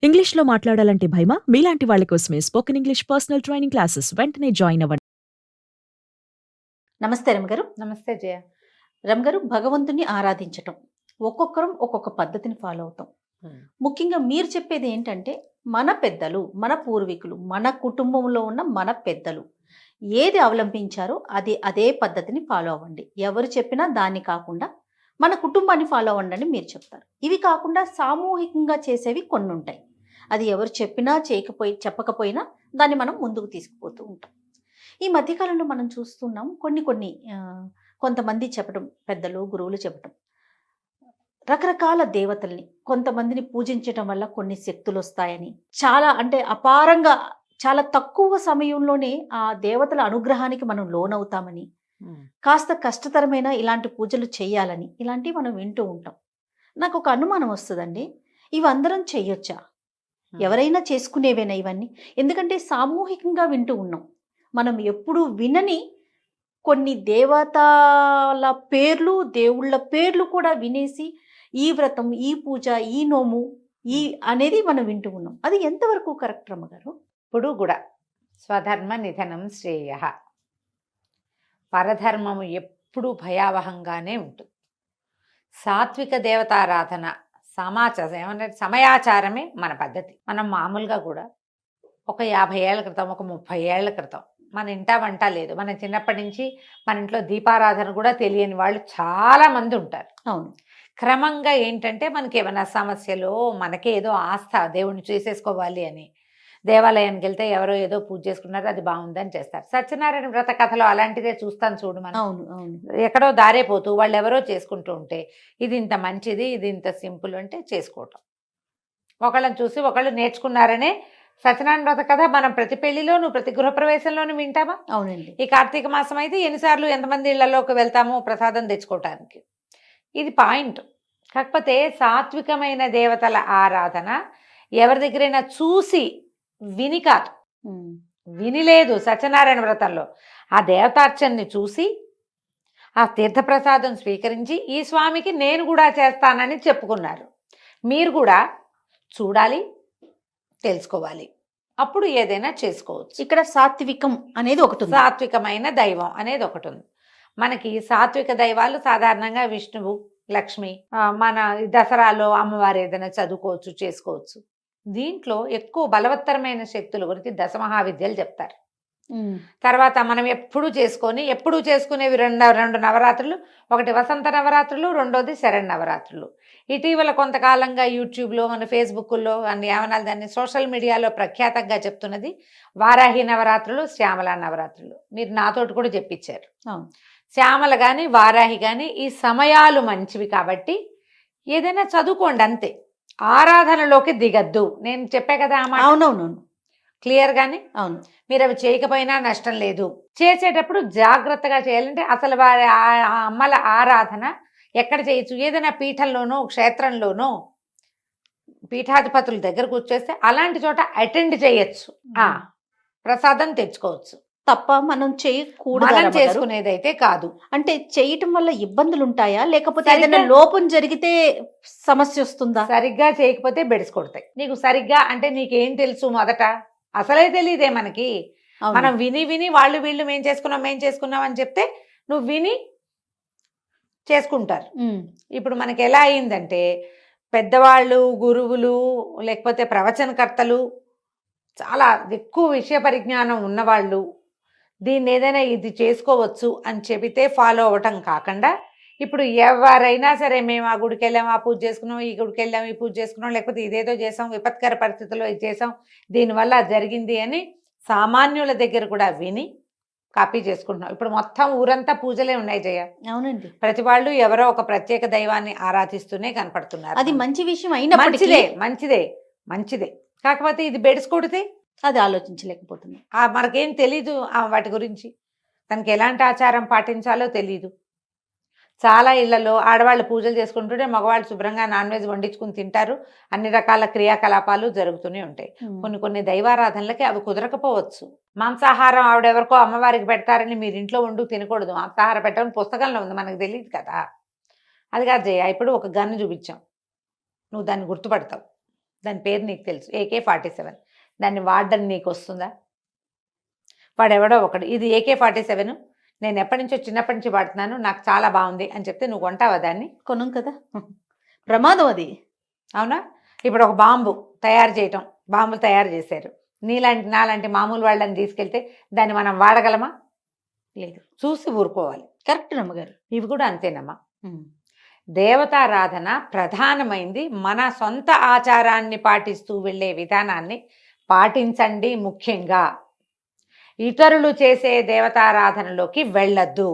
ఇంగ్లీష్‌లో మాట్లాడాలంటే భయమా? మీలాంటి వాళ్ళ కోసమే spoken English personal training classes వెంటనే జాయిన్ అవ్వండి. నమస్తే రమగారు. నమస్తే జయ. రమగారు, భగవంతుని ఆరాధించటం. ఒక్కొక్కరం ఒక్కొక్క పద్ధతిని ఫాలో అవుతాం. ముఖ్యంగా మీరు చెప్పేది ఏంటంటే, మన పెద్దలు, మన పూర్వీకులు, మన కుటుంబంలో ఉన్న మన పెద్దలు ఏది అవలంబించారో అదే పద్ధతిని ఫాలో అవ్వండి. ఎవరు చెప్పినా దాన్ని కాకుండా మన కుటుంబాన్ని ఫాలో అవ్వండి అని మీరు చెప్తారు. ఇవి కాకుండా సామూహికంగా చేసేవి కొన్ని ఉంటాయి. అది ఎవరు చెప్పినా చెప్పకపోయినా దాన్ని మనం ముందుకు తీసుకుపోతూ ఉంటాం. ఈ మధ్యకాలంలో మనం చూస్తున్నాం కొన్ని కొంతమంది చెప్పడం, పెద్దలు గురువులు చెప్పటం, రకరకాల దేవతల్ని కొంతమందిని పూజించటం వల్ల కొన్ని శక్తులు వస్తాయని, చాలా అంటే అపారంగా చాలా తక్కువ సమయంలోనే ఆ దేవతల అనుగ్రహానికి మనం లోనవుతామని, కాస్త కష్టతరమైన ఇలాంటి పూజలు చేయాలని, ఇలాంటివి మనం వింటూ ఉంటాం. నాకు ఒక అనుమానం వస్తుందండి, ఇవందరం చెయ్యొచ్చా? ఎవరైనా చేసుకునేవేనా ఇవన్నీ? ఎందుకంటే సామూహికంగా వింటూ ఉన్నాం. మనం ఎప్పుడు వినని కొన్ని దేవతల పేర్లు, దేవుళ్ళ పేర్లు కూడా వినేసి ఈ వ్రతం, ఈ పూజ, ఈ నోము అనేది మనం వింటూ ఉన్నాం. అది ఎంతవరకు కరెక్ట్ రమ్మగారు? ఇప్పుడు కూడా స్వధర్మ నిధనం శ్రేయ, పరధర్మము ఎప్పుడు భయావహంగానే ఉంటుంది. సాత్విక దేవతారాధన సమయాచారమే మన పద్ధతి. మనం మామూలుగా కూడా ఒక 50 ఏళ్ల క్రితం, ఒక 30 ఏళ్ల క్రితం మన ఇంటా వంట లేదు. మన చిన్నప్పటి నుంచి మన ఇంట్లో దీపారాధన కూడా తెలియని వాళ్ళు చాలా మంది ఉంటారు. అవును. క్రమంగా ఏంటంటే మనకి ఏమైనా సమస్యలు, మనకే ఏదో ఆస్థ దేవుణ్ణి చేసేసుకోవాలి అని దేవాలయానికి వెళ్తే ఎవరో ఏదో పూజ చేసుకున్నారు, అది బాగుందని చేస్తారు. సత్యనారాయణ వ్రత కథలో అలాంటిదే చూస్తాను చూడు మనం. అవును, అవును. ఎక్కడో దారేపోతూ వాళ్ళు ఎవరో చేసుకుంటూ ఉంటే ఇది ఇంత మంచిది, ఇది ఇంత సింపుల్ అంటే చేసుకోవటం. ఒకళ్ళని చూసి ఒకళ్ళు నేర్చుకున్నారనే సత్యనారాయణ వ్రత కథ మనం ప్రతి పెళ్లిలోనూ, ప్రతి గృహప్రవేశంలోనూ వింటామా? అవునండి. ఈ కార్తీక మాసం అయితే ఎన్నిసార్లు ఎంతమంది ఇళ్లలోకి వెళ్తామో ప్రసాదం తెచ్చుకోవటానికి. ఇది పాయింట్. కాకపోతే సాత్వికమైన దేవతల ఆరాధన ఎవరి దగ్గరైనా చూసి విని కాదు. వినిలేదు సత్యనారాయణ వ్రతంలో. ఆ దేవతార్చనని చూసి ఆ తీర్థప్రసాదం స్వీకరించి ఈ స్వామికి నేను కూడా చేస్తానని చెప్పుకున్నారు. మీరు కూడా చూడాలి, తెలుసుకోవాలి, అప్పుడు ఏదైనా చేసుకోవచ్చు. ఇక్కడ సాత్వికం అనేది ఒకటి ఉంది. సాత్వికమైన దైవం అనేది ఒకటి ఉంది. మనకి సాత్విక దైవాలు సాధారణంగా విష్ణువు, లక్ష్మి, మన దసరాలో అమ్మవారు ఏదైనా చదువుకోవచ్చు, చేసుకోవచ్చు. దీంట్లో ఎక్కువ బలవత్తరమైన శక్తుల గురించి దశమహావిద్యలు చెప్తారు. తర్వాత మనం ఎప్పుడు చేసుకునేవి రెండు నవరాత్రులు. ఒకటి వసంత నవరాత్రులు, రెండోది శరణ్ ఇటీవల కొంతకాలంగా యూట్యూబ్లో, మన ఫేస్బుక్లో అన్ని ఏమనాలి దాన్ని, సోషల్ మీడియాలో ప్రఖ్యాతంగా చెప్తున్నది వారాహి నవరాత్రులు, శ్యామల నవరాత్రులు. మీరు నాతోటి కూడా చెప్పించారు. శ్యామల కానీ వారాహి కానీ ఈ సమయాలు మంచివి కాబట్టి ఏదైనా చదువుకోండి అంతే, ఆరాధనలోకి దిగద్దు. నేను చెప్పే కదా ఆ మాట. అవునవును, క్లియర్ గానే. అవును. మీరు అవి చేయకపోయినా నష్టం లేదు. చేసేటప్పుడు జాగ్రత్తగా చేయాలంటే అసలు వారి అమ్మల ఆరాధన ఎక్కడ చేయొచ్చు? ఏదైనా పీఠంలోనో, క్షేత్రంలోనో, పీఠాధిపతుల దగ్గరకు వచ్చేస్తే అలాంటి చోట అటెండ్ చేయొచ్చు, ప్రసాదం తెచ్చుకోవచ్చు తప్ప మనం చేయకూడదు. మనం చేసుకునేదైతే కాదు. అంటే చేయటం వల్ల ఇబ్బందులు ఉంటాయా, లేకపోతే ఏదైనా లోపం జరిగితే సమస్య వస్తుందా? సరిగ్గా చేయకపోతే బెడిసి కొడతాయి. నీకు సరిగ్గా అంటే నీకేం తెలుసు? మొదట అసలే తెలియదే మనకి. మనం విని విని వాళ్ళు వీళ్ళు మేం చేసుకున్నాం అని చెప్తే నువ్వు విని చేసుకుంటారు. ఇప్పుడు మనకి ఎలా అయిందంటే, పెద్దవాళ్ళు, గురువులు, లేకపోతే ప్రవచనకర్తలు, చాలా ఎక్కువ విషయ పరిజ్ఞానం ఉన్నవాళ్ళు దీన్ని ఏదైనా ఇది చేసుకోవచ్చు అని చెబితే ఫాలో అవ్వటం కాకుండా, ఇప్పుడు ఎవరైనా సరే మేము ఆ గుడికి వెళ్ళాం, ఆ పూజ చేసుకున్నాం, ఈ గుడికి వెళ్ళాం, ఈ పూజ చేసుకున్నాం, లేకపోతే ఇదేదో చేసాం, విపత్కర పరిస్థితుల్లో ఇది చేసాం, దీనివల్ల జరిగింది అని సామాన్యుల దగ్గర కూడా విని కాపీ చేసుకుంటున్నాం. ఇప్పుడు మొత్తం ఊరంతా పూజలే ఉన్నాయి జయ. అవునండి. ప్రతి వాళ్ళు ఎవరో ఒక ప్రత్యేక దైవాన్ని ఆరాధిస్తూనే కనపడుతున్నారు. అది మంచి విషయం అయినా మంచిదే. కాకపోతే ఇది బెడిసికొడితే అది ఆలోచించలేకపోతుంది. మనకేం తెలీదు వాటి గురించి. తనకి ఎలాంటి ఆచారం పాటించాలో తెలీదు. చాలా ఇళ్లలో ఆడవాళ్ళు పూజలు చేసుకుంటుంటే మగవాళ్ళు శుభ్రంగా నాన్ వెజ్ వండించుకుని తింటారు. అన్ని రకాల క్రియాకలాపాలు జరుగుతూనే ఉంటాయి. కొన్ని దైవారాధనలకి అవి కుదరకపోవచ్చు. మాంసాహారం ఆవిడెవరికో అమ్మవారికి పెడతారని మీరు ఇంట్లో వండు తినకూడదు. మాంసాహారం పెట్టడం పుస్తకంలో ఉంది, మనకు తెలియదు కదా. అది కాదు జయ. ఇప్పుడు ఒక గన్ను చూపించాం, నువ్వు దాన్ని గుర్తుపడతావు. దాని పేరు నీకు తెలుసు, AK-47. దాన్ని వాడడం నీకు వస్తుందా? వాడెవడో ఒకడు ఇది AK-47 నేను ఎప్పటి నుంచో చిన్నప్పటి నుంచి వాడుతున్నాను, నాకు చాలా బాగుంది అని చెప్తే నువ్వు కొంటావా దాన్ని? కొనం కదా, ప్రమాదం అది. అవునా? ఇప్పుడు ఒక బాంబు తయారు చేయటం, బాంబులు తయారు చేశారు, నాలాంటి మామూలు వాళ్ళని తీసుకెళ్తే దాన్ని మనం వాడగలమా? లేదు. చూసి ఊరుకోవాలి. కరెక్ట్ నమ్మగారు. ఇవి కూడా అంతేనమ్మా. దేవతారాధన ప్రధానమైంది. మన సొంత ఆచారాన్ని పాటిస్తూ వెళ్ళే విధానాన్ని పాటించండి. ముఖ్యంగా ఇతరులు చేసే దేవతారాధనలోకి వెళ్ళొద్దు.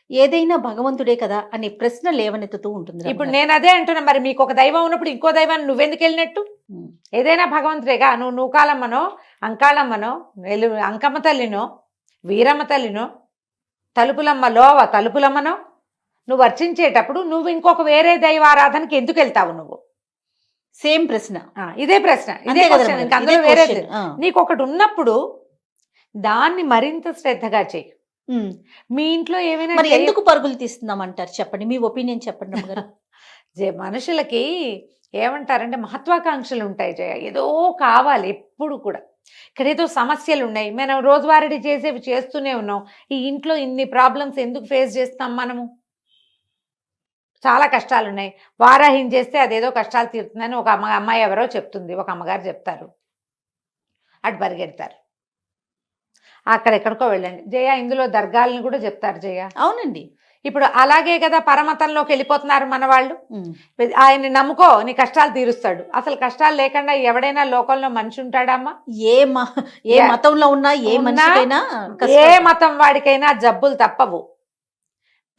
ఏదైనా భగవంతుడే కదా అనే ప్రశ్న లేవనెత్తుతూ ఉంటుంది. ఇప్పుడు నేను అదే అంటున్నా, మరి మీకు ఒక దైవం ఉన్నప్పుడు ఇంకో దైవాన్ని నువ్వెందుకు వెళ్ళినట్టు? ఏదైనా భగవంతుడేగా. నువ్వు నూకాలమ్మనో, అంకాళమ్మనో, అంకమ్మ తల్లినో, వీరమ్మ తల్లినో, తలుపులమ్మనో నువ్వు అర్చించేటప్పుడు నువ్వు ఇంకొక వేరే దైవారాధనకి ఎందుకు వెళ్తావు? నువ్వు సేమ్ ప్రశ్న, ఇదే ప్రశ్న, ఇదే క్వశ్చన్. ఇంక అందులో వేరే నీకు ఒకటి ఉన్నప్పుడు దాన్ని మరింత శ్రద్ధగా చెయ్యి. మీ ఇంట్లో ఏమైనా మరి ఎందుకు పరుగులు తీస్తున్నాం అంటారు? చెప్పండి, మీ ఒపీనియన్ చెప్పండి నమ్మగారు. మనుషులకి ఏమంటారంటే మహత్వాకాంక్షలు ఉంటాయి జయ, ఏదో కావాలి ఎప్పుడు కూడా. ఇక్కడ ఏదో సమస్యలు ఉన్నాయి, మనం రోజువారీ చేసేవి చేస్తూనే ఉన్నాం. ఈ ఇంట్లో ఇన్ని ప్రాబ్లమ్స్ ఎందుకు ఫేస్ చేస్తాం మనము? చాలా కష్టాలు ఉన్నాయి. వారాహిం చేస్తే అదేదో కష్టాలు తీరుతుందని ఒక అమ్మాయి ఎవరో చెప్తుంది, ఒక అమ్మగారు చెప్తారు, అటు పరిగెడతారు. అక్కడెక్కడికో వెళ్ళండి జయ. ఇందులో దర్గాలను కూడా చెప్తారు జయ. అవునండి. ఇప్పుడు అలాగే కదా పరమతంలోకి వెళ్ళిపోతున్నారు మన వాళ్ళు. ఆయన్ని నమ్ముకో, నీ కష్టాలు తీరుస్తాడు. అసలు కష్టాలు లేకుండా ఎవడైనా లోకంలో మనిషి ఉంటాడమ్మా? ఏ మతంలో ఉన్నా, ఏ మతం వాడికైనా జబ్బులు తప్పవు.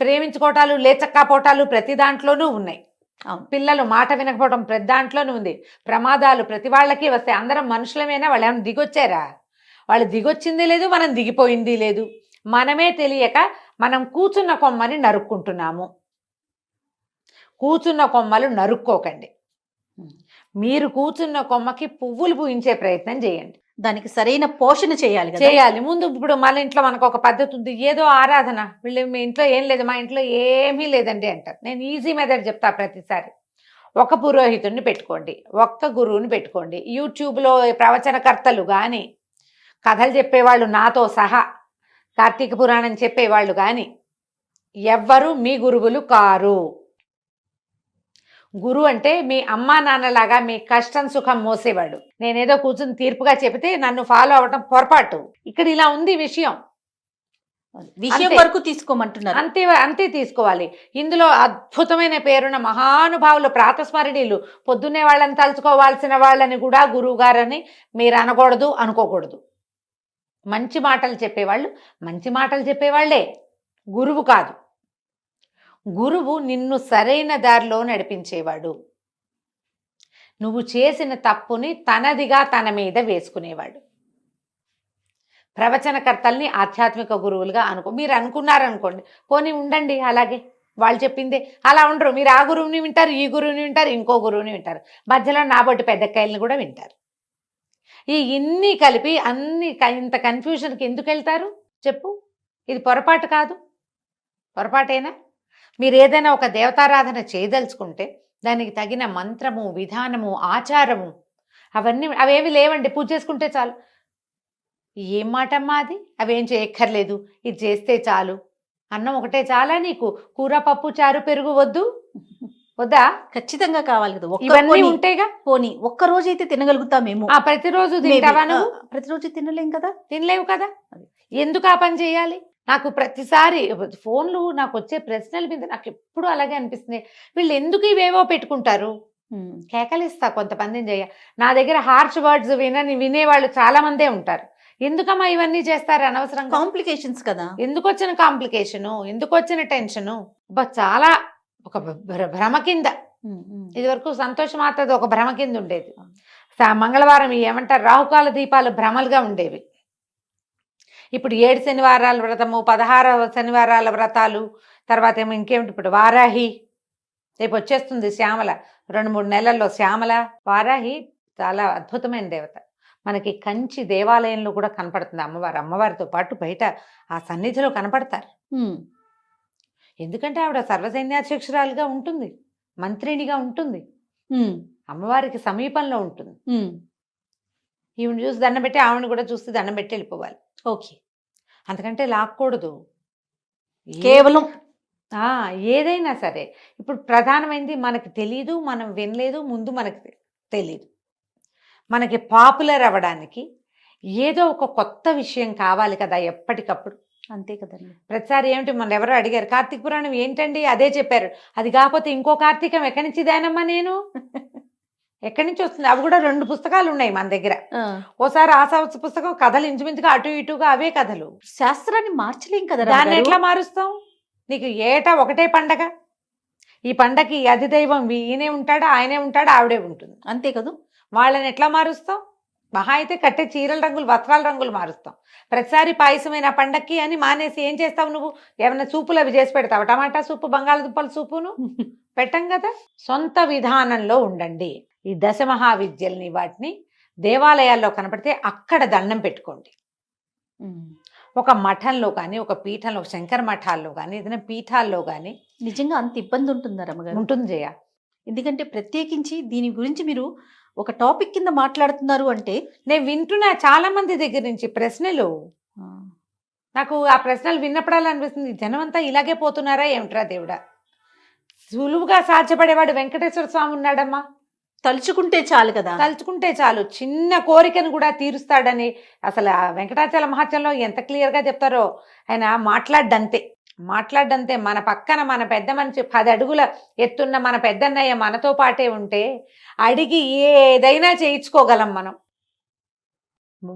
ప్రేమించుకోవటాలు, లేచక్కపోవటాలు ప్రతి దాంట్లోనూ ఉన్నాయి. పిల్లలు మాట వినకపోవటం ప్రతి దాంట్లోనూ ఉంది. ప్రమాదాలు ప్రతి వాళ్ళకి వస్తాయి. అందరం మనుషులమేనా? వాళ్ళు ఏమైనా దిగొచ్చారా? వాళ్ళు దిగొచ్చింది లేదు, మనం దిగిపోయింది లేదు. మనమే తెలియక మనం కూర్చున్న కొమ్మని నరుక్కుంటున్నాము. కూర్చున్న కొమ్మలు నరుక్కోకండి. మీరు కూర్చున్న కొమ్మకి పువ్వులు పూయించే ప్రయత్నం చేయండి. దానికి సరైన పోషణ చేయాలి ముందు. ఇప్పుడు మన ఇంట్లో మనకు ఒక పద్ధతి ఉంది, ఏదో ఆరాధన, వీళ్ళు మీ ఇంట్లో ఏం లేదు, మా ఇంట్లో ఏమీ లేదండి అంటారు. నేను ఈజీ మెథడ్ చెప్తా ప్రతిసారి. ఒక పురోహితుడిని పెట్టుకోండి, ఒక్క గురువుని పెట్టుకోండి. యూట్యూబ్లో ప్రవచనకర్తలు కానీ, కథలు చెప్పేవాళ్ళు నాతో సహా, కార్తీక పురాణం చెప్పేవాళ్ళు కానీ ఎవ్వరూ మీ గురువులు కారు. గురువు అంటే మీ అమ్మా నాన్నలాగా మీ కష్టం సుఖం మోసేవాడు. నేనేదో కూర్చుని తీర్పుగా చెబితే నన్ను ఫాలో అవ్వడం పొరపాటు. ఇక్కడ ఇలా ఉంది విషయం వరకు తీసుకోమంటున్నారు. అంతే తీసుకోవాలి. ఇందులో అద్భుతమైన పేరున్న మహానుభావులు, ప్రాతస్మరణీయులు, పొద్దున్నే వాళ్ళని తలుచుకోవాల్సిన వాళ్ళని కూడా గురువు గారని మీరు అనకూడదు, అనుకోకూడదు. మంచి మాటలు చెప్పేవాళ్ళు మంచి మాటలు చెప్పేవాళ్లే, గురువు కాదు. గురువు నిన్ను సరైన దారిలో నడిపించేవాడు. నువ్వు చేసిన తప్పుని తనదిగా తన మీద వేసుకునేవాడు. ప్రవచనకర్తల్ని ఆధ్యాత్మిక గురువులుగా మీరు అనుకున్నారనుకోండి, పోనీ ఉండండి అలాగే, వాళ్ళు చెప్పిందే. అలా ఉండరు. మీరు ఆ గురువుని వింటారు, ఈ గురువుని వింటారు, ఇంకో గురువుని వింటారు, మధ్యలో నాబొట్టి పెద్దకాయలను కూడా వింటారు. ఇన్ని కలిపి ఇంత కన్ఫ్యూజన్కి ఎందుకు వెళ్తారు చెప్పు? ఇది పొరపాటు కాదు, పొరపాటేనా? మీరు ఏదైనా ఒక దేవతారాధన చేయదలుచుకుంటే దానికి తగిన మంత్రము, విధానము, ఆచారము అవేమి లేవండి. పూజ చేసుకుంటే చాలు. ఏం మాటమ్మా అది? అవేం చేయక్కర్లేదు, ఇది చేస్తే చాలు. అన్నం ఒకటే చాలా నీకు? కూర, పప్పు, చారు, పెరుగు వద్దా? ఖచ్చితంగా కావాలి కదా. ఇవన్నీ ఉంటాయిగా. పోనీ ఒక్క రోజు అయితే తినగలుగుతామేమో. ప్రతిరోజు తింటావా నువ్వు? ప్రతిరోజు తినలేం కదా. తినలేవు కదా. ఎందుకు ఆ పని చేయాలి? నాకు ప్రతిసారి ఫోన్లు నాకు వచ్చే ప్రశ్నల మీద నాకు ఎప్పుడు అలాగే అనిపిస్తుంది. వీళ్ళు ఎందుకు ఇవేవో పెట్టుకుంటారు? కేకలిస్తా కొంతమందిని చేయ. నా దగ్గర హార్ష్ వర్డ్స్ వినేవాళ్ళు చాలా మందే ఉంటారు. ఎందుకమ్మా ఇవన్నీ చేస్తారు అనవసరంగా? కాంప్లికేషన్స్ కదా. ఎందుకు వచ్చిన కాంప్లికేషను, ఎందుకు వచ్చిన టెన్షను? చాలా ఒక భ్రమ కింద. ఇది వరకు సంతోషమాతది ఒక భ్రమ కింద ఉండేది. మంగళవారం ఏమంటారు, రాహుకాల దీపాలు భ్రమలుగా ఉండేవి. ఇప్పుడు 7 శనివారాల వ్రతము, 16 శనివారాల వ్రతాలు, తర్వాత ఏమో ఇంకేమిటి, ఇప్పుడు వారాహి రేపు వచ్చేస్తుంది. శ్యామల 2-3 నెలల్లో శ్యామల. వారాహి చాలా అద్భుతమైన దేవత. మనకి కంచి దేవాలయంలో కూడా కనపడుతుంది అమ్మవారు. అమ్మవారితో పాటు బయట ఆ సన్నిధిలో కనపడతారు. ఎందుకంటే ఆవిడ సర్వసైన్యాధ్యక్షురాలుగా ఉంటుంది, మంత్రినిగా ఉంటుంది. అమ్మవారికి సమీపంలో ఉంటుంది. ఈవిడ చూసి దండం పెట్టి ఆవిడని కూడా చూసి దండం పెట్టి వెళ్ళిపోవాలి. ఓకే. అంతకంటే లాక్కూడదు. కేవలం ఏదైనా సరే ఇప్పుడు ప్రధానమైనది మనకి తెలీదు, మనం వినలేదు, ముందు మనకి తెలీదు. మనకి పాపులర్ అవ్వడానికి ఏదో ఒక కొత్త విషయం కావాలి కదా ఎప్పటికప్పుడు. అంతే కదండి. ప్రతిసారి ఏమిటి మన ఎవరో అడిగారు కార్తీక పురాణం ఏంటండి, అదే చెప్పారు. అది కాకపోతే ఇంకో కార్తీకం ఎక్కడి నుంచి దానమ్మా నేను ఎక్కడి నుంచి వస్తుంది? అవి కూడా 2 పుస్తకాలు ఉన్నాయి మన దగ్గర. ఓసారి ఆ సంవత్సర పుస్తకం కథలు ఇంచుమించుగా అటు ఇటుగా అవే కథలు. శాస్త్రాన్ని మార్చలేం కదా. దాన్ని ఎట్లా మారుస్తాం? నీకు ఏటా ఒకటే పండగ, ఈ పండగకి అధిదైవం ఈయనే ఉంటాడా, ఆయనే ఉంటాడా, ఆవిడే ఉంటుంది, అంతే కదా. వాళ్ళని ఎట్లా మారుస్తాం? మహా అయితే కట్టే చీరల రంగులు, వస్త్రాల రంగులు మారుస్తాం. ప్రతిసారి పాయసమైన పండక్కి అని మానేసి ఏం చేస్తావు నువ్వు? ఏమైనా సూపులు అవి చేసి పెడతావు? టమాటా సూపు, బంగాళదుంపల సూపును పెట్టం కదా. సొంత విధానంలో ఉండండి. ఈ దశమహావిద్యల్ని వాటిని దేవాలయాల్లో కనపడితే అక్కడ దండం పెట్టుకోండి. ఒక మఠంలో కానీ, ఒక పీఠంలో, ఒక శంకర మఠాల్లో కానీ, ఏదైనా పీఠాల్లో కానీ నిజంగా అంత ఇబ్బంది ఉంటుందా రమ్మగారు? ఉంటుంది జయ. ఎందుకంటే ప్రత్యేకించి దీని గురించి మీరు ఒక టాపిక్ కింద మాట్లాడుతున్నారు అంటే నేను వింటున్నా చాలా మంది దగ్గర నుంచి ప్రశ్నలు. నాకు ఆ ప్రశ్నలు విన్నప్పుడల్లా అనిపిస్తుంది, జనం అంతా ఇలాగే పోతున్నారా ఏమిట్రా దేవుడా. సులువుగా సాధ్యపడేవాడు వెంకటేశ్వర స్వామి ఉన్నాడమ్మా. తలుచుకుంటే చాలు కదా. తలుచుకుంటే చాలు, చిన్న కోరికను కూడా తీరుస్తాడని అసలు ఆ వెంకటాచల మహత్యంలో ఎంత క్లియర్గా చెప్తారో. ఆయన మాట్లాడ్డంతే. మన పక్కన మన పెద్ద మనిషి 10 అడుగుల ఎత్తున్న మన పెద్దన్నయ్య మనతో పాటే ఉంటే అడిగి ఏదైనా చేయించుకోగలం మనం.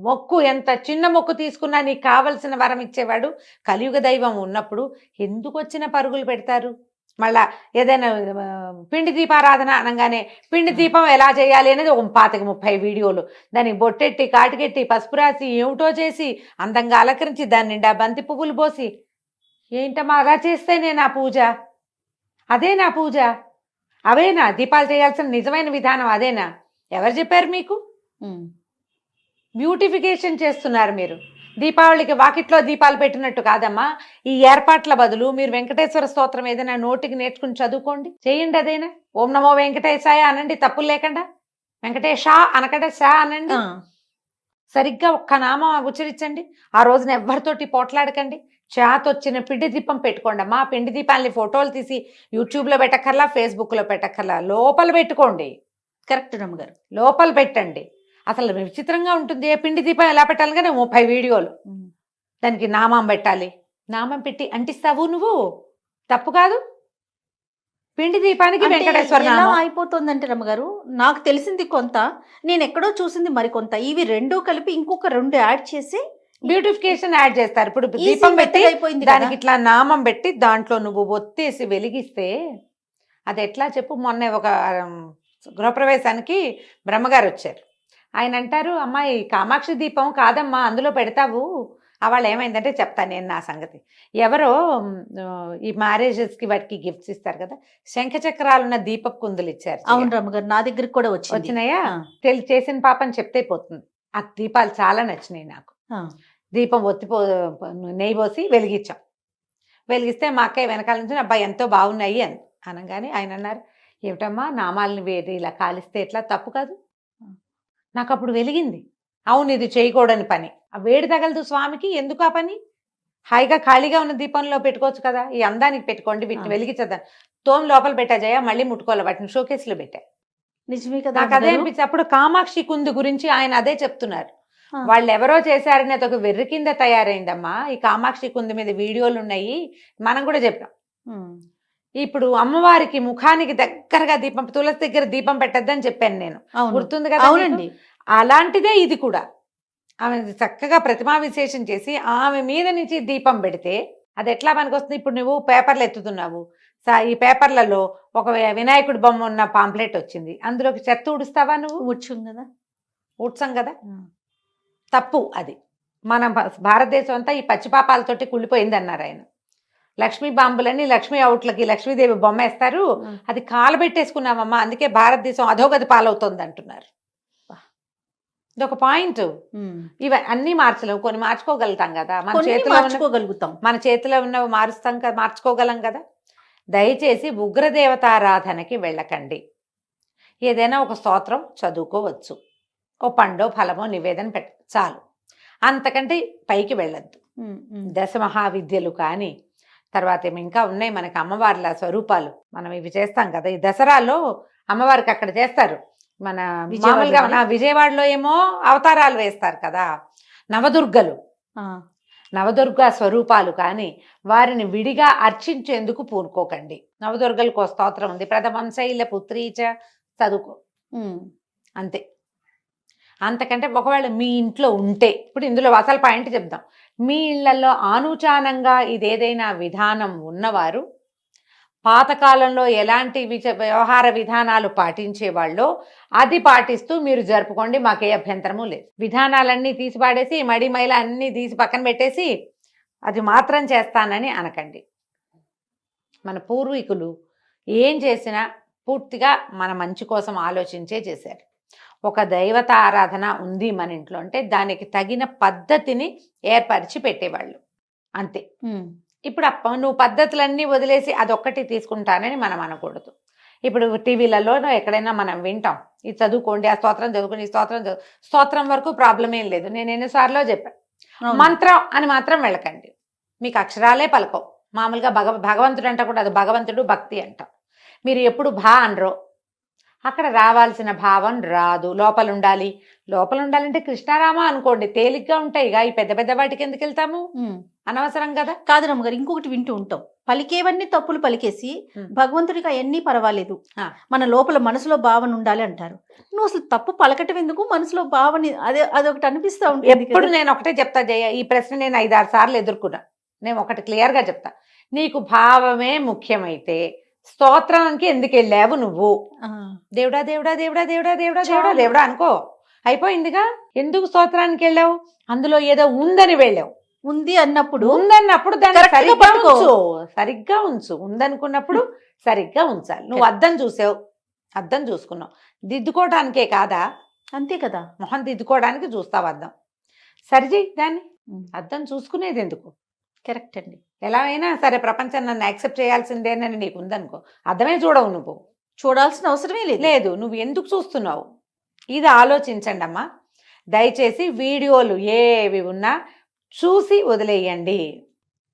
మొక్కు ఎంత చిన్న మొక్కు తీసుకున్నా నీకు కావలసిన వరం ఇచ్చేవాడు కలియుగ దైవం ఉన్నప్పుడు ఎందుకు వచ్చిన పరుగులు పెడతారు? మళ్ళా ఏదైనా పిండి దీపారాధన అనగానే పిండి దీపం ఎలా చేయాలి అనేది ఒక 25-30 వీడియోలు, దానికి బొట్టెట్టి, కాటికెట్టి, పసుపు రాసి, ఏమిటో చేసి అందంగా అలంకరించి దాని నిండా బంతి పువ్వులు పోసి, ఏంటమ్మా అలా చేస్తేనే నా పూజ? అదే నా పూజ? అవేనా దీపాలు చేయాల్సిన నిజమైన విధానం? అదేనా? ఎవరు చెప్పారు మీకు? బ్యూటిఫికేషన్ చేస్తున్నారు మీరు. దీపావళికి వాకిట్లో దీపాలు పెట్టినట్టు కాదమ్మా. ఈ ఏర్పాట్ల బదులు మీరు వెంకటేశ్వర స్తోత్రం ఏదైనా నోటికి నేర్చుకుని చదువుకోండి, చేయండి. అదైనా ఓం నమో వెంకటేశాయ అనండి, తప్పులు లేకుండా. వెంకటేశా అనకంటే షా అనండి. సరిగ్గా ఒక్క నామం ఉచ్చరించండి. ఆ రోజున ఎవరితోటి పోట్లాడకండి. చేతొచ్చిన పిండి దీపం పెట్టుకోండి అమ్మా. పిండి దీపాలని ఫోటోలు తీసి యూట్యూబ్లో పెట్టక్కర్లా, ఫేస్బుక్లో పెట్టక్కర్లా, లోపల పెట్టుకోండి. కరెక్ట్ రమ్మగారు, లోపల పెట్టండి. అసలు విచిత్రంగా ఉంటుంది. ఏ పిండి దీపం ఎలా పెట్టాలి కానీ 30 వీడియోలు. దానికి నామం పెట్టాలి. నామం పెట్టి అంటిస్తావు నువ్వు, తప్పు కాదు. పిండి దీపానికి వెంకటేశ్వర నామం అయిపోతుందంటే రమ్మగారు, నాకు తెలిసింది కొంత, నేను ఎక్కడో చూసింది మరికొంత. ఇవి 2 కలిపి ఇంకొక 2 యాడ్ చేసి బ్యూటిఫికేషన్ యాడ్ చేస్తారు. ఇప్పుడు దీపం పెట్టి దానికి ఇట్లా నామం పెట్టి దాంట్లో నువ్వు ఒత్తేసి వెలిగిస్తే అది ఎట్లా చెప్పు. మొన్న ఒక గృహప్రవేశానికి బ్రహ్మగారు వచ్చారు. ఆయన అంటారు, అమ్మాయి కామాక్షి దీపం కాదమ్మా అందులో పెడతావు. వాళ్ళు ఏమైందంటే చెప్తాను నేను నా సంగతి. ఎవరో ఈ మ్యారేజెస్కి వాటికి గిఫ్ట్స్ ఇస్తారు కదా, శంఖచక్రాలున్న దీపపు కుందులు ఇచ్చారు. అవును రమ్మగారు, నా దగ్గరికి కూడా వచ్చినాయా? చేసిన పాపని చెప్తే పోతుంది. ఆ దీపాలు చాలా నచ్చినాయి నాకు. దీపం నెయ్యి పోసి వెలిగించాం. వెలిగిస్తే మా అక్కయ్య వెనకాల నుంచి అబ్బాయి ఎంతో బాగున్నాయి అని అనగానే ఆయన అన్నారు, ఏమిటమ్మా నామాలని వేడి ఇలా కాలిస్తే ఎట్లా, తప్పు కాదు. నాకు అప్పుడు వెలిగింది, అవును ఇది చేయకూడని పని. ఆ వేడి తగలదు స్వామికి, ఎందుకు ఆ పని? హాయిగా ఖాళీగా ఉన్న దీపంలో పెట్టుకోవచ్చు కదా. ఈ అందానికి పెట్టుకోండి, వీటిని వెలిగించదా. తోమి లోపల పెట్టా జయ, మళ్ళీ ముట్టుకోవాలి, వాటిని షోకేస్లో పెట్టా. నిజమే కదా. నాకు అదే అనిపించి అప్పుడు కామాక్షి కుందు గురించి ఆయన అదే చెప్తున్నారు. వాళ్ళు ఎవరో చేశారని అదొక వెర్రి కింద తయారైందమ్మా. ఈ కామాక్షి కుందు మీద వీడియోలు ఉన్నాయి, మనం కూడా చెప్పాం. ఇప్పుడు అమ్మవారికి ముఖానికి దగ్గరగా దీపం, తులసి దగ్గర దీపం పెట్టద్దని చెప్పాను నేను, గుర్తుంది కదా? అవునండి. అలాంటిదే ఇది కూడా. ఆమె చక్కగా ప్రతిమా విశేషం చేసి ఆమె మీద నుంచి దీపం పెడితే అది ఎట్లా పనికొస్తుంది? ఇప్పుడు నువ్వు పేపర్లు ఎత్తుతున్నావు, ఈ పేపర్లలో ఒక వినాయకుడి బొమ్మ ఉన్న పాంప్లెట్ వచ్చింది, అందులోకి చెత్త ఊడుస్తావా నువ్వు? ఊడ్చాం కదా. తప్పు అది. మన భారతదేశం అంతా ఈ పచ్చిపాపాలతోటి కుళ్ళిపోయింది అన్నారు ఆయన. లక్ష్మీ బాంబులని లక్ష్మీ అవుట్లకి లక్ష్మీదేవి బొమ్మ వేస్తారు, అది కాలబెట్టేసుకున్నామమ్మా, అందుకే భారతదేశం అధోగతి పాలవుతుంది అంటున్నారు. ఇదొక పాయింట్. ఇవి అన్ని మార్చలేము, కొన్ని మార్చుకోగలుగుతాం కదా. మన చేతిలో ఉన్నవి మారుస్తాం కదా, మార్చుకోగలం కదా. దయచేసి ఉగ్రదేవతారాధనకి వెళ్ళకండి. ఏదైనా ఒక స్తోత్రం చదువుకోవచ్చు, ఓ పండో ఫలమో నివేదన చాలు, అంతకంటే పైకి వెళ్ళద్దు. దశమహావిద్యలు కానీ తర్వాత ఏమి ఇంకా ఉన్నాయి మనకి అమ్మవార్ల స్వరూపాలు, మనం ఇవి చేస్తాం కదా ఈ దసరాలో అమ్మవారికి అక్కడ చేస్తారు. మన మామూలుగా మన విజయవాడలో ఏమో అవతారాలు వేస్తారు కదా నవదుర్గలు, నవదుర్గ స్వరూపాలు కానీ వారిని విడిగా అర్చించేందుకు పూనుకోకండి. నవదుర్గలకు ఒక స్తోత్రం ఉంది, ప్రథమం శైల పుత్రీచ, చదువుకో అంతే. అంతకంటే ఒకవేళ మీ ఇంట్లో ఉంటే, ఇప్పుడు ఇందులో అసలు పాయింట్ చెప్దాం, మీ ఇళ్లలో ఆనుచానంగా ఇదేదైనా విధానం ఉన్నవారు పాతకాలంలో ఎలాంటి వ్యవహార విధానాలు పాటించేవాళ్ళో అది పాటిస్తూ మీరు జరుపుకోండి, మాకే అభ్యంతరము లేదు. విధానాలన్నీ తీసి పాడేసి మడి మైల అన్నీ తీసి పక్కన పెట్టేసి అది మాత్రం చేస్తానని అనకండి. మన పూర్వీకులు ఏం చేసినా పూర్తిగా మన మంచి కోసం ఆలోచించే చేశారు. ఒక దైవత ఆరాధన ఉంది మన ఇంట్లో అంటే దానికి తగిన పద్ధతిని ఏర్పరిచి పెట్టేవాళ్ళు అంతే. ఇప్పుడు నువ్వు పద్ధతులన్నీ వదిలేసి అదొక్కటి తీసుకుంటానని మనం అనకూడదు. ఇప్పుడు టీవీలలో ఎక్కడైనా మనం వింటాం, ఇది చదువుకోండి, ఆ స్తోత్రం చదువుకోండి, ఈ స్తోత్రం వరకు ప్రాబ్లం ఏం లేదు. నేను ఎన్నిసార్లు చెప్పాను, మంత్రం అని మాత్రం వెళ్ళకండి, మీకు అక్షరాలే పలకవు. మామూలుగా భగవంతుడు అంట కూడా అది భగవంతుడు భక్తి అంట. మీరు ఎప్పుడు అనరో అక్కడ రావాల్సిన భావం రాదు. లోపల ఉండాలంటే కృష్ణారామ అనుకోండి, తేలిగ్గా ఉంటాయి. ఈ పెద్ద పెద్ద వాటికి ఎందుకు వెళ్తాము, అనవసరం కదా. కాదు రమ్మగారు, ఇంకొకటి వింటూ ఉంటాం, పలికేవన్నీ తప్పులు పలికేసి భగవంతుడికి అవన్నీ పర్వాలేదు, మన లోపల మనసులో భావన ఉండాలి అంటారు. నువ్వు అసలు తప్పు పలకటం ఎందుకు, మనసులో భావన అదొకటి అనిపిస్తా ఉంటుంది. ఎప్పుడు నేను ఒకటే చెప్తా జయ, ఈ ప్రశ్న నేను 5-6 సార్లు ఎదుర్కొన్నా. నేను ఒకటి క్లియర్గా చెప్తా, నీకు భావమే ముఖ్యమైతే స్తోత్రానికి ఎందుకు వెళ్ళావు నువ్వు? దేవుడా దేవుడా దేవుడా దేవుడా దేవుడా దేవుడా దేవుడా అనుకో, అయిపోయిందిగా. ఎందుకు స్తోత్రానికి వెళ్ళావు? అందులో ఏదో ఉందని వెళ్ళావు. ఉందన్నప్పుడు దాన్ని సరిగ్గా ఉంచు. ఉందనుకున్నప్పుడు సరిగ్గా ఉంచాలి. నువ్వు అద్దం చూసావు, అద్దం చూసుకున్నావు, దిద్దుకోవడానికే కాదా? అంతే కదా, మొహం దిద్దుకోవడానికి చూస్తావు అద్దం, సరిచేయి దాన్ని. అద్దం చూసుకునేది ఎందుకు? కరెక్ట్ అండి. ఎలా అయినా సరే ప్రపంచం నన్ను యాక్సెప్ట్ చేయాల్సిందేనని నీకు ఉందనుకో, అర్థమే చూడవు, నువ్వు చూడాల్సిన అవసరమే లేదు. నువ్వు ఎందుకు చూస్తున్నావు? ఇది ఆలోచించండి అమ్మా. దయచేసి వీడియోలు ఏవి ఉన్నా చూసి వదిలేయండి.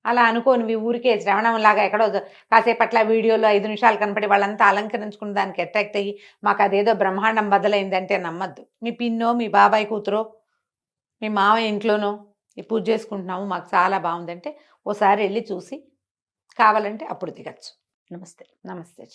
అలా అనుకోని ఊరికే శ్రవణంలాగా ఎక్కడో కాసేపట్ల వీడియోలో 5 నిమిషాలు కనపడి వాళ్ళంతా అలంకరించుకున్న దానికి అట్రాక్ట్ అయ్యి మాకు అదేదో బ్రహ్మాండం బదులైందంటే నమ్మద్దు. మీ పిన్నో, మీ బాబాయ్ కూతురో, మీ మామయ్య ఇంట్లోనో ఈ పూజ చేసుకుంటున్నాము, మాకు చాలా బాగుందంటే ఓసారి వెళ్ళి చూసి కావాలంటే అప్పుడు దిగచ్చు. నమస్తే. నమస్తే.